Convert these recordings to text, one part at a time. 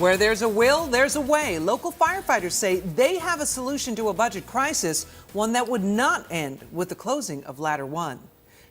Where there's a will, there's a way. Local firefighters say they have a solution to a budget crisis, one that would not end with the closing of Ladder 1.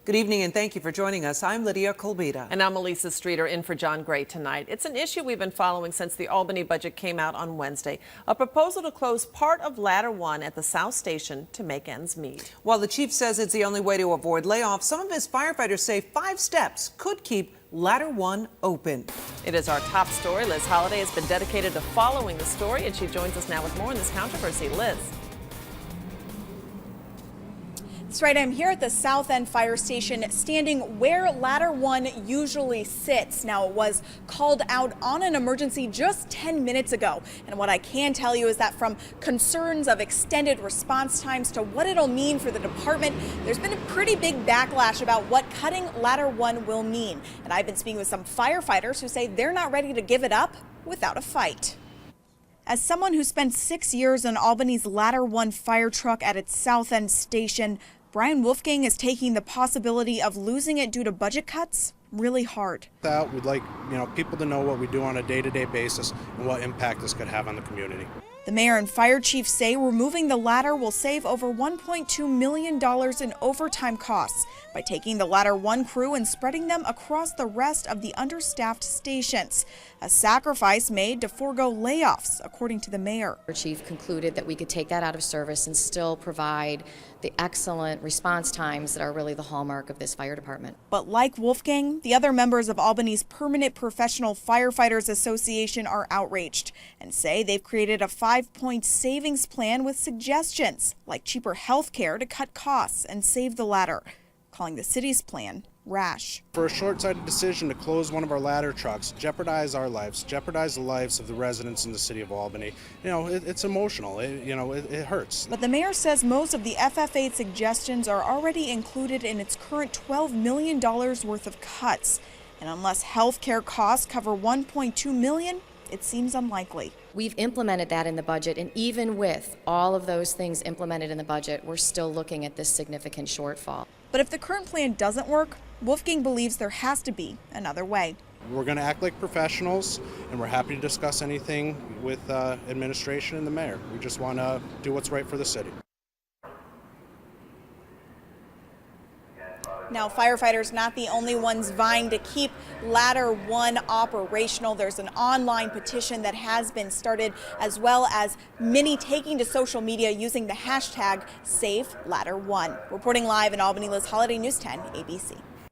Good evening and thank you for joining us. I'm Lydia Colbita. And I'm Elisa Streeter in for John Gray tonight. It's an issue we've been following since the Albany budget came out on Wednesday. A proposal to close part of Ladder 1 at the South Station to make ends meet. While the chief says it's the only way to avoid layoffs, some of his firefighters say 5 steps could keep Ladder 1 open. It is our top story. Liz Holliday has been dedicated to following the story, and she joins us now with more on this controversy. Liz. That's right, I'm here at the South End Fire Station, standing where Ladder 1 usually sits. Now, it was called out on an emergency just 10 minutes ago. And what I can tell you is that from concerns of extended response times to what it'll mean for the department, there's been a pretty big backlash about what cutting Ladder 1 will mean. And I've been speaking with some firefighters who say they're not ready to give it up without a fight. As someone who spent 6 years on Albany's Ladder 1 fire truck at its South End station, Brian Wolfgang is taking the possibility of losing it due to budget cuts really hard. We'd like, people to know what we do on a day-to-day basis and what impact this could have on the community. The mayor and fire chief say removing the ladder will save over $1.2 million in overtime costs by taking the Ladder 1 crew and spreading them across the rest of the understaffed stations. A sacrifice made to forego layoffs, according to the mayor. Our chief concluded that we could take that out of service and still provide the excellent response times that are really the hallmark of this fire department. But like Wolfgang, the other members of Albany's Permanent Professional Firefighters Association are outraged and say they've created a 5-point savings plan with suggestions like cheaper health care to cut costs and save the ladder, calling the city's plan rash. For a short-sighted decision to close one of our ladder trucks, jeopardize our lives, jeopardize the lives of the residents in the city of Albany, it's emotional. It hurts. But the mayor says most of the FF8 suggestions are already included in its current $12 million worth of cuts. And unless health care costs cover $1.2 million, it seems unlikely. We've implemented that in the budget, and even with all of those things implemented in the budget, we're still looking at this significant shortfall. But if the current plan doesn't work, Wolfgang believes there has to be another way. We're going to act like professionals, and we're happy to discuss anything with administration and the mayor. We just want to do what's right for the city. Now, firefighters not the only ones vying to keep Ladder 1 operational. There's an online petition that has been started, as well as many taking to social media using the hashtag #SaveLadder1. Reporting live in Albany, Liz Holliday, News 10 ABC.